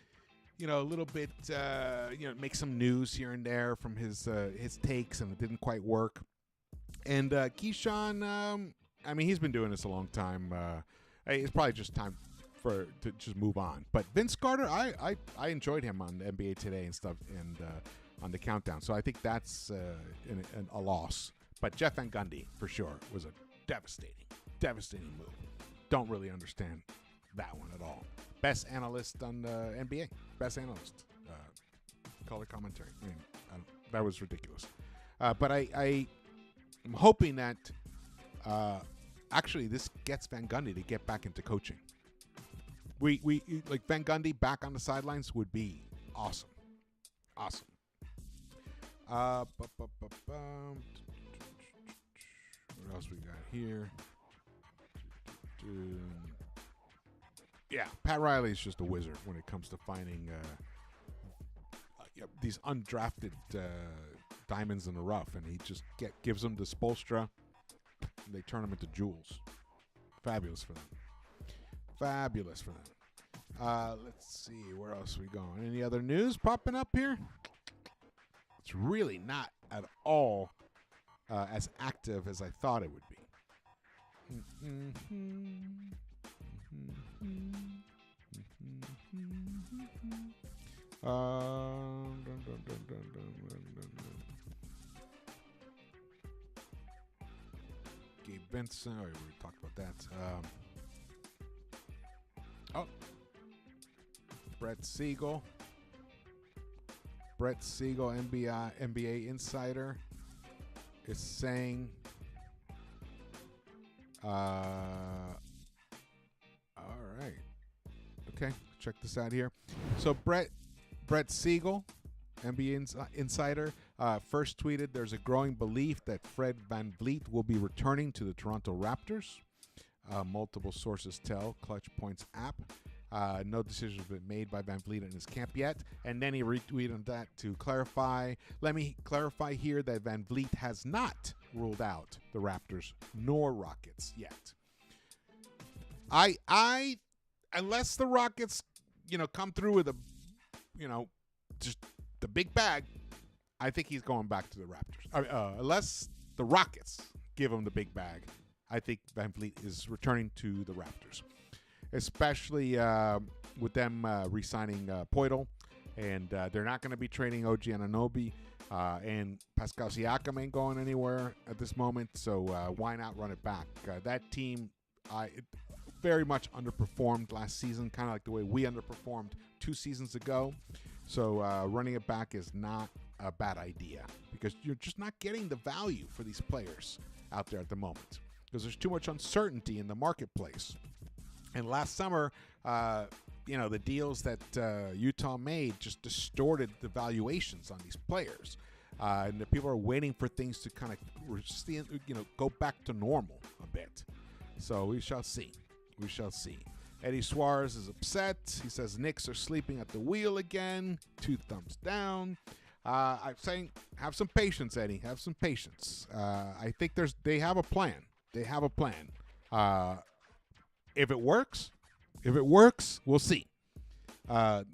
a little bit, make some news here and there from his takes, and it didn't quite work. And Keyshawn, he's been doing this a long time. It's probably just time to just move on. But Vince Carter, I enjoyed him on the NBA Today and stuff, and on the countdown. So I think that's a loss. But Jeff Van Gundy, for sure, was a devastating move. Don't really understand that one at all. Best analyst on the NBA. Best analyst. Color commentary. That was ridiculous. But I'm hoping that actually this gets Van Gundy to get back into coaching. We like Van Gundy back on the sidelines would be awesome. Awesome. What else we got here? Yeah, Pat Riley is just a wizard when it comes to finding these undrafted diamonds in the rough, and he just gives them to Spoelstra, and they turn them into jewels. Fabulous for them. Fabulous for them. Let's see, where else are we going? Any other news popping up here? It's really not at all as active as I thought it would be. Divincenzo. We already talked about that. Brett Siegel, NBA Insider, is saying, all right, okay, check this out here. So Brett Siegel, NBA Insider, first tweeted, "There's a growing belief that Fred VanVleet will be returning to the Toronto Raptors." Multiple sources tell Clutch Points app. No decision has been made by VanVleet in his camp yet. And then he retweeted that to clarify. Let me clarify here that VanVleet has not ruled out the Raptors nor Rockets yet. I unless the Rockets, come through with just the big bag, I think he's going back to the Raptors. Unless the Rockets give him the big bag, I think VanVleet is returning to the Raptors, especially with them re-signing Poeltl, and they're not going to be trading OG Anunoby, and Pascal Siakam ain't going anywhere at this moment, so why not run it back? That team very much underperformed last season, kind of like the way we underperformed 2 seasons ago, so running it back is not a bad idea because you're just not getting the value for these players out there at the moment because there's too much uncertainty in the marketplace. And last summer, the deals that Utah made just distorted the valuations on these players. And the people are waiting for things to kind of, go back to normal a bit. So we shall see. We shall see. Eddie Suarez is upset. He says Knicks are sleeping at the wheel again. 2 thumbs down. I'm saying have some patience, Eddie. Have some patience. I think they have a plan. They have a plan. If it works, we'll see. All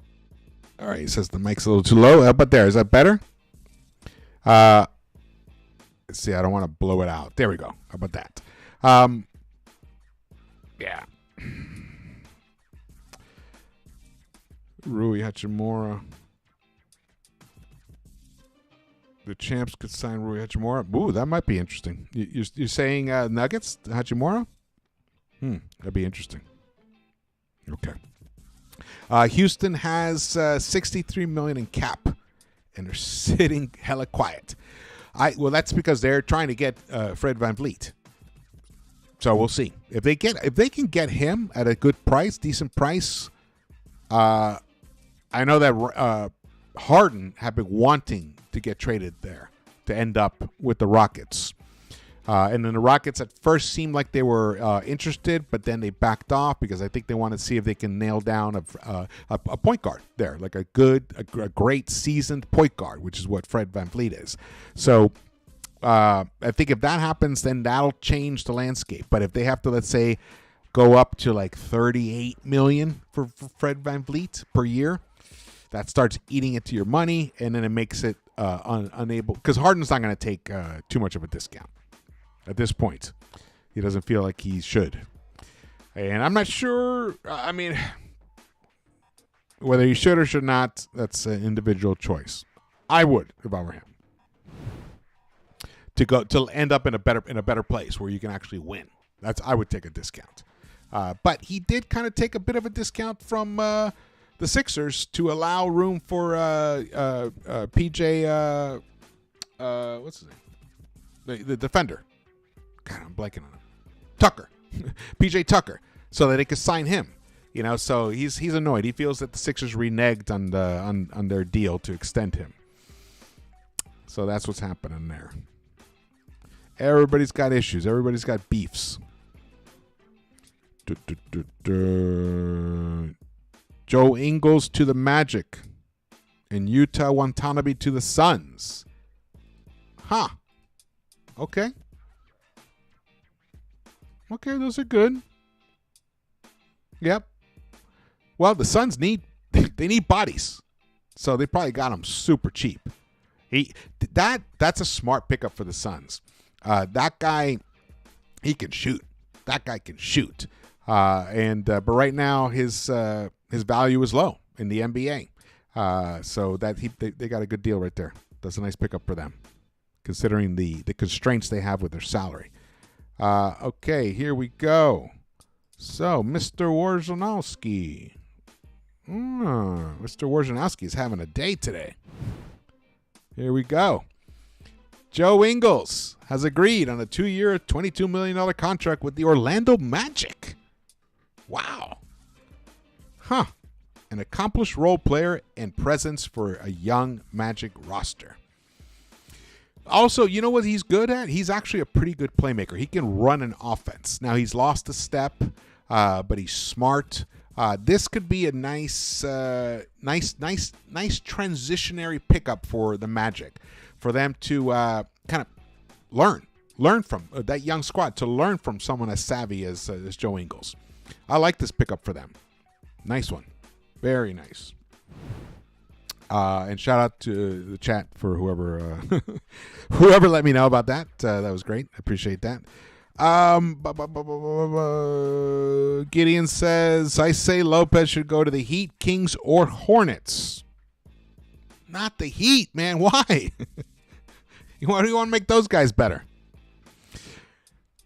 right, he says the mic's a little too low. How about there? Is that better? Let's see, I don't want to blow it out. There we go. How about that? Yeah. Rui Hachimura. The champs could sign Rui Hachimura. Ooh, that might be interesting. You're saying Nuggets, Hachimura? That'd be interesting. Okay. Houston has $63 million in cap, and they're sitting hella quiet. Well, that's because they're trying to get Fred VanVleet. So we'll see if they can get him at a good price, decent price. I know that Harden had been wanting to get traded there to end up with the Rockets. And then the Rockets at first seemed like they were interested, but then they backed off because I think they want to see if they can nail down a point guard there, like a great seasoned point guard, which is what Fred VanVleet is. So I think if that happens, then that'll change the landscape. But if they have to, let's say, go up to like $38 million for Fred VanVleet per year, that starts eating into your money, and then it makes it unable, because Harden's not going to take too much of a discount. At this point, he doesn't feel like he should. And I'm not sure, whether he should or should not, that's an individual choice. I would, if I were him. To end up in a better place where you can actually win. I would take a discount. But he did kind of take a bit of a discount from the Sixers to allow room for PJ, what's his name? The defender. God, I'm blanking on him. Tucker. PJ Tucker. So that they could sign him. So he's annoyed. He feels that the Sixers reneged on their deal to extend him. So that's what's happening there. Everybody's got issues. Everybody's got beefs. Joe Ingles to the Magic. And Yuta Watanabe to the Suns. Huh. Okay. Okay, those are good. Yep. Well, the Suns need bodies. So they probably got him super cheap. That's a smart pickup for the Suns. That guy, he can shoot. That guy can shoot. But right now his value is low in the NBA. So that they got a good deal right there. That's a nice pickup for them, considering the constraints they have with their salary. Okay, here we go. So, Mr. Wojnarowski. Mr. Wojnarowski is having a day today. Here we go. Joe Ingles has agreed on a 2-year, $22 million contract with the Orlando Magic. Wow. Huh. An accomplished role player and presence for a young Magic roster. Also, you know what he's good at? He's actually a pretty good playmaker. He can run an offense. Now, he's lost a step, but he's smart. This could be a nice transitionary pickup for the Magic, for them to kind of learn from that young squad, to learn from someone as savvy as Joe Ingles. I like this pickup for them. Nice one. Very nice. And shout out to the chat for whoever whoever let me know about that. That was great. I appreciate that. Gideon says, I say Lopez should go to the Heat, Kings, or Hornets. Not the Heat, man. Why? You want to make those guys better?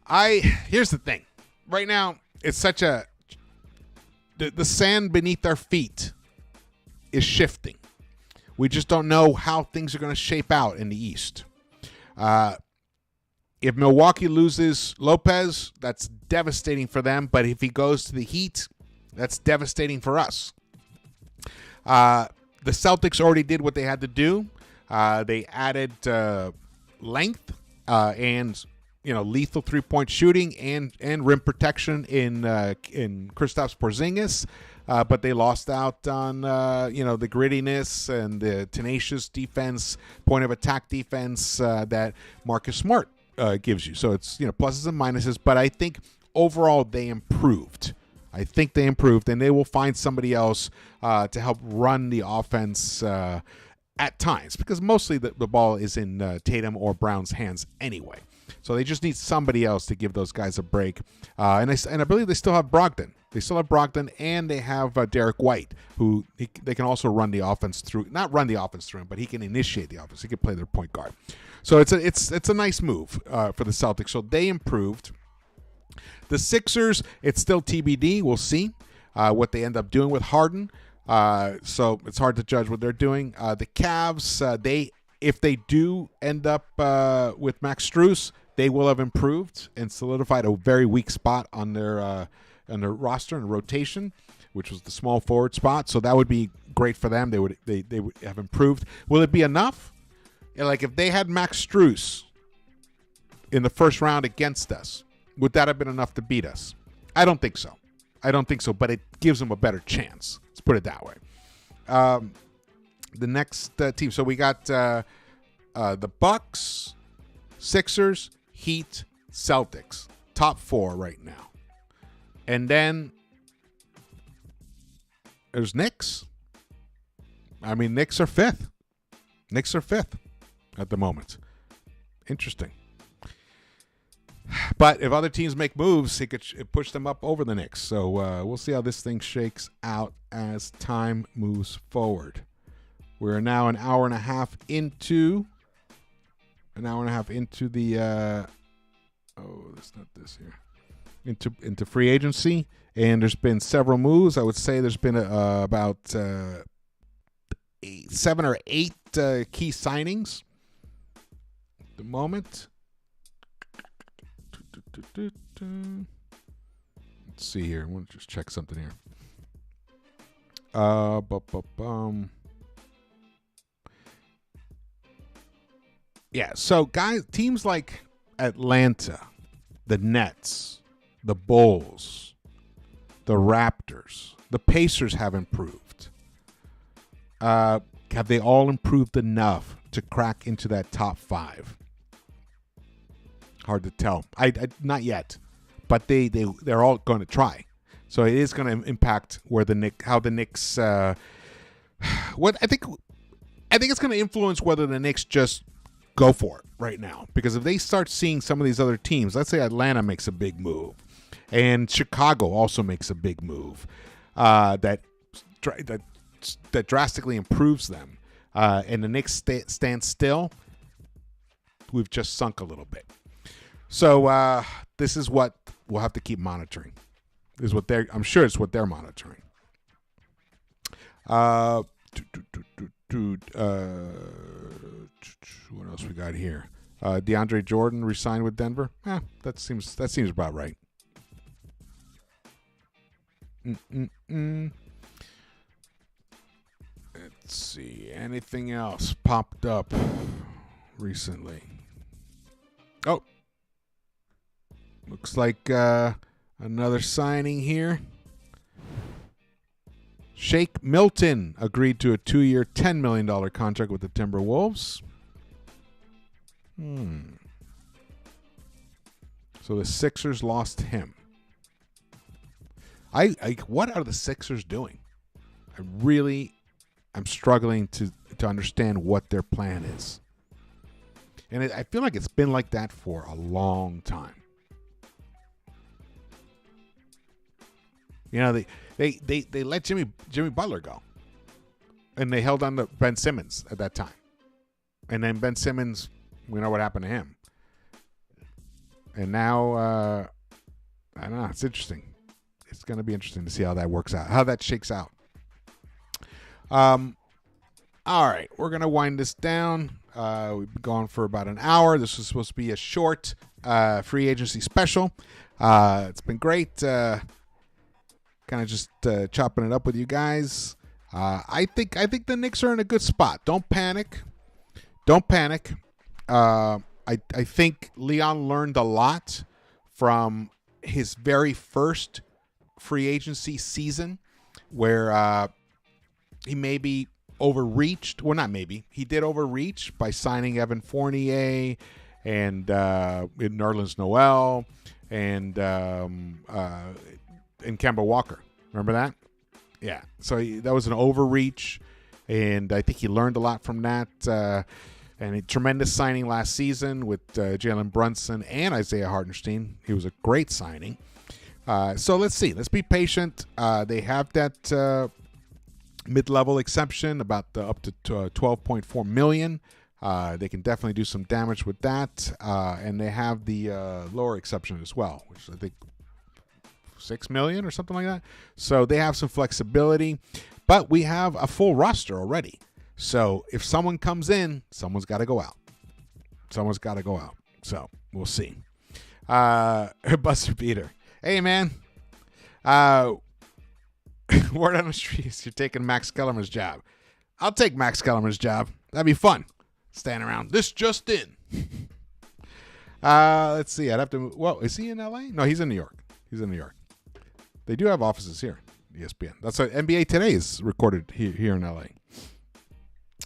Here's the thing. Right now, it's such a... The sand beneath our feet is shifting. We just don't know how things are going to shape out in the East. If Milwaukee loses Lopez, that's devastating for them. But if he goes to the Heat, that's devastating for us. The Celtics already did what they had to do. They added length and lethal 3-point shooting and rim protection in Kristaps Porzingis. But they lost out on, the grittiness and the tenacious defense, point of attack defense that Marcus Smart gives you. So it's, pluses and minuses. But I think overall they improved. And they will find somebody else to help run the offense at times, because mostly the ball is in Tatum or Brown's hands anyway. So they just need somebody else to give those guys a break. And I believe they still have Brogdon. And they have Derek White, who they can also run the offense through. Not run the offense through him, but he can initiate the offense. He can play their point guard. So it's a nice move for the Celtics. So they improved. The Sixers, it's still TBD. We'll see what they end up doing with Harden. So it's hard to judge what they're doing. The Cavs, if they do end up with Max Strus, they will have improved and solidified a very weak spot on their roster and rotation, which was the small forward spot. So that would be great for them. They would have improved. Will it be enough? Like if they had Max Strus in the first round against us, would that have been enough to beat us? I don't think so. But it gives them a better chance. Let's put it that way. The next team. So we got the Bucks, Sixers, Heat, Celtics. Top 4 right now. And then there's Knicks. I mean, Knicks are fifth at the moment. Interesting. But if other teams make moves, it could push them up over the Knicks. So we'll see how this thing shakes out as time moves forward. We're now an hour and a half into the that's not this here. Into free agency, and there's been several moves. I would say there's been about 7 or 8 key signings at the moment. Let's see here. I want to just check something here. Yeah, so guys, teams like Atlanta, the Nets, the Bulls, the Raptors, the Pacers have improved. Have they all improved enough to crack into that top 5? Hard to tell. I not yet, but they're all going to try. So it is going to impact how the Knicks. What I think it's going to influence whether the Knicks just go for it right now, because if they start seeing some of these other teams, let's say Atlanta makes a big move, and Chicago also makes a big move, that drastically improves them, and the Knicks stand still, we've just sunk a little bit. So this is what we'll have to keep monitoring. I'm sure it's what they're monitoring. What else we got here? DeAndre Jordan re-signed with Denver. That seems about right. Let's see. Anything else popped up recently? Oh, looks like another signing here. Shake Milton agreed to a 2-year, $10 million contract with the Timberwolves. So the Sixers lost him. What are the Sixers doing? I'm struggling to understand what their plan is. And I feel like it's been like that for a long time. You know, they let Jimmy Butler go, and they held on to Ben Simmons at that time. And then Ben Simmons, we know what happened to him. And now, I don't know. It's interesting. It's going to be interesting to see how that works out, how that shakes out. All right, we're going to wind this down. We've been going for about an hour. This was supposed to be a short free agency special. It's been great. Kind of just chopping it up with you guys. I think the Knicks are in a good spot. Don't panic. I think Leon learned a lot from his very first free agency season, where he maybe overreached. Well, not maybe. He did overreach by signing Evan Fournier and Nerlens Noel and Kemba Walker. Remember that? Yeah. So that was an overreach, and I think he learned a lot from that. And a tremendous signing last season with Jalen Brunson and Isaiah Hartenstein. He was a great signing. So let's see. Let's be patient. They have that mid-level exception, about up to $12.4 million. They can definitely do some damage with that. And they have the lower exception as well, which I think $6 million or something like that. So they have some flexibility. But we have a full roster already. So if someone comes in, someone's got to go out. So we'll see. Buster Beater. Hey, man. Word on the streets, you're taking Max Kellerman's job. I'll take Max Kellerman's job. That'd be fun. Standing around. This just in. Let's see. I'd have to. Well, is he in L.A.? No, he's in New York. They do have offices here. ESPN. That's what NBA Today is recorded here in L.A.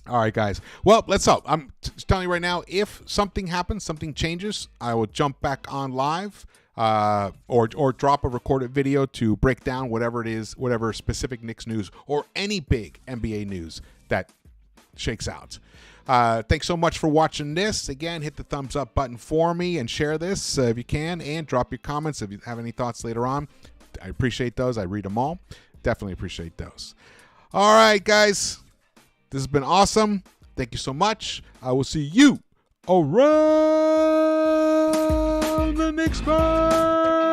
All right, guys. Well, let's hope. I'm telling you right now, if something happens, something changes, I will jump back on live or drop a recorded video to break down whatever it is, whatever specific Knicks news or any big NBA news that shakes out. Thanks so much for watching this. Again, hit the thumbs up button for me and share this if you can, and drop your comments if you have any thoughts later on. I appreciate those. I read them all. Definitely appreciate those. All right, guys. This has been awesome. Thank you so much. I will see you around the Knicks-Verse.